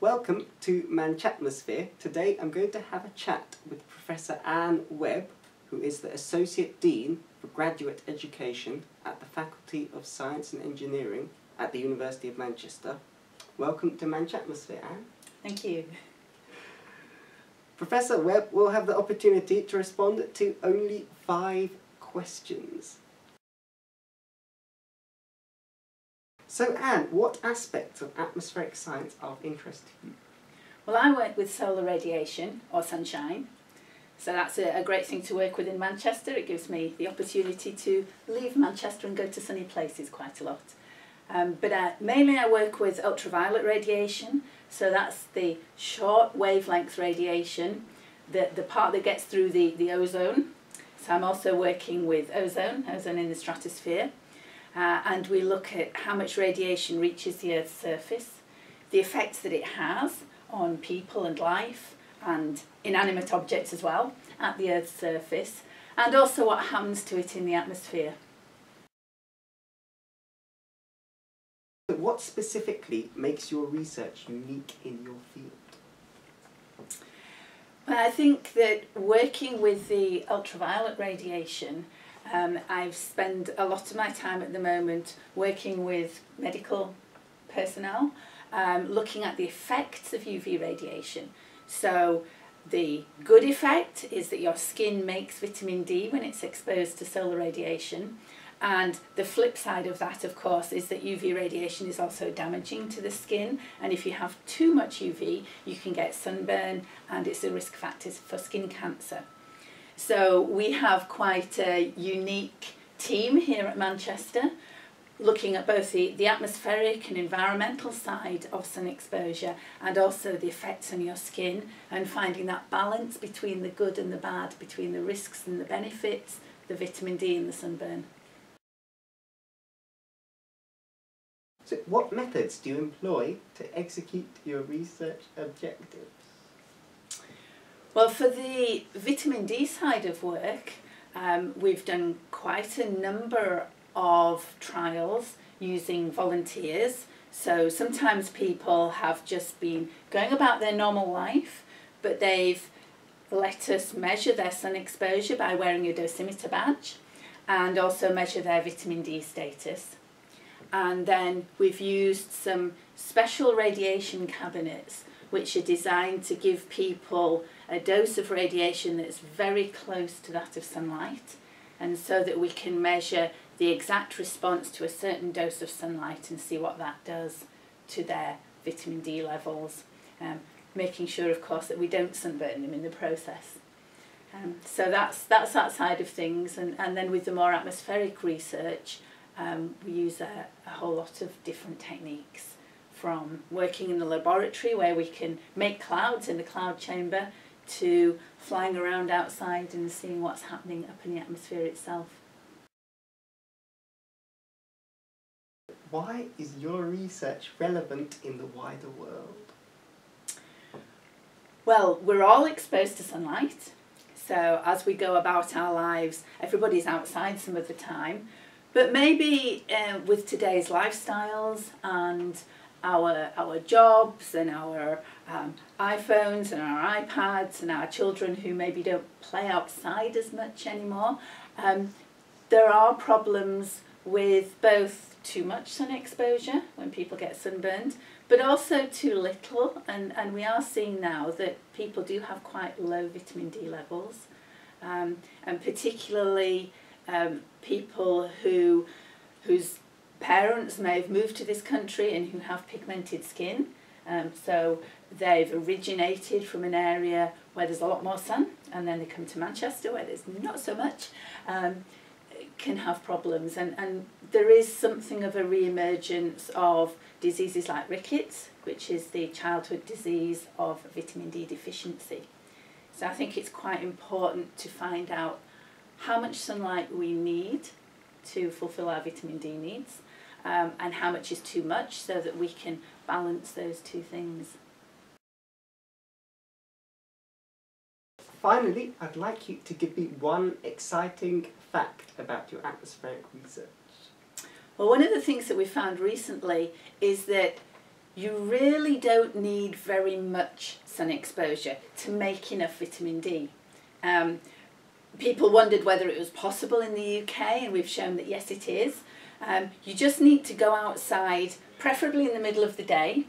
Welcome to Manchatmosphere. Today I'm going to have a chat with Professor Ann Webb, who is the Associate Dean for Graduate Education at the Faculty of Science and Engineering at the University of Manchester. Welcome to Manchatmosphere, Ann. Thank you. Professor Webb will have the opportunity to respond to only 5 questions. So Ann, what aspects of atmospheric science are of interest to you? Well, I work with solar radiation, or sunshine, so that's a great thing to work with in Manchester. It gives me the opportunity to leave Manchester and go to sunny places quite a lot. Mainly I work with ultraviolet radiation, so that's the short wavelength radiation, the part that gets through the ozone. So I'm also working with ozone in the stratosphere. And we look at how much radiation reaches the Earth's surface, the effects that it has on people and life and inanimate objects as well at the Earth's surface, and also what happens to it in the atmosphere. What specifically makes your research unique in your field? Well, I think that working with the ultraviolet radiation, I've spent a lot of my time at the moment working with medical personnel, looking at the effects of UV radiation. So the good effect is that your skin makes vitamin D when it's exposed to solar radiation, and the flip side of that, of course, is that UV radiation is also damaging to the skin, and if you have too much UV you can get sunburn, and it's a risk factor for skin cancer. So we have quite a unique team here at Manchester, looking at both the atmospheric and environmental side of sun exposure and also the effects on your skin, and finding that balance between the good and the bad, between the risks and the benefits, the vitamin D and the sunburn. So what methods do you employ to execute your research objectives? Well, for the vitamin D side of work, we've done quite a number of trials using volunteers. So sometimes people have just been going about their normal life, but they've let us measure their sun exposure by wearing a dosimeter badge and also measure their vitamin D status. And then we've used some special radiation cabinets which are designed to give people a dose of radiation that's very close to that of sunlight, and so that we can measure the exact response to a certain dose of sunlight and see what that does to their vitamin D levels, making sure, of course, that we don't sunburn them in the process. So that's that side of things, and then with the more atmospheric research, we use a whole lot of different techniques, from working in the laboratory where we can make clouds in the cloud chamber to flying around outside and seeing what's happening up in the atmosphere itself. Why is your research relevant in the wider world? Well, we're all exposed to sunlight, so as we go about our lives, everybody's outside some of the time, but maybe with today's lifestyles and our jobs and our iPhones and our iPads and our children who maybe don't play outside as much anymore, there are problems with both too much sun exposure when people get sunburned, but also too little, and we are seeing now that people do have quite low vitamin D levels, and particularly people whose parents may have moved to this country and who have pigmented skin, so they've originated from an area where there's a lot more sun, and then they come to Manchester where there's not so much, can have problems, and there is something of a re-emergence of diseases like rickets, which is the childhood disease of vitamin D deficiency. So I think it's quite important to find out how much sunlight we need to fulfill our vitamin D needs, and how much is too much, so that we can balance those two things. Finally, I'd like you to give me one exciting fact about your atmospheric research. Well, one of the things that we found recently is that you really don't need very much sun exposure to make enough vitamin D. People wondered whether it was possible in the UK, and we've shown that yes, it is. You just need to go outside, preferably in the middle of the day,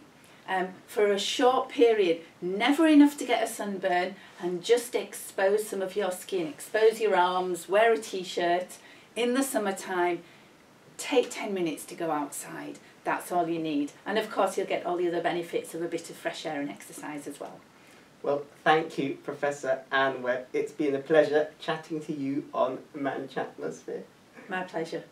for a short period, never enough to get a sunburn, and just expose some of your skin. Expose your arms, wear a t-shirt. In the summertime, take 10 minutes to go outside. That's all you need. And of course you'll get all the other benefits of a bit of fresh air and exercise as well. Well, thank you, Professor Ann Webb. It's been a pleasure chatting to you on Manchatmosphere. My pleasure.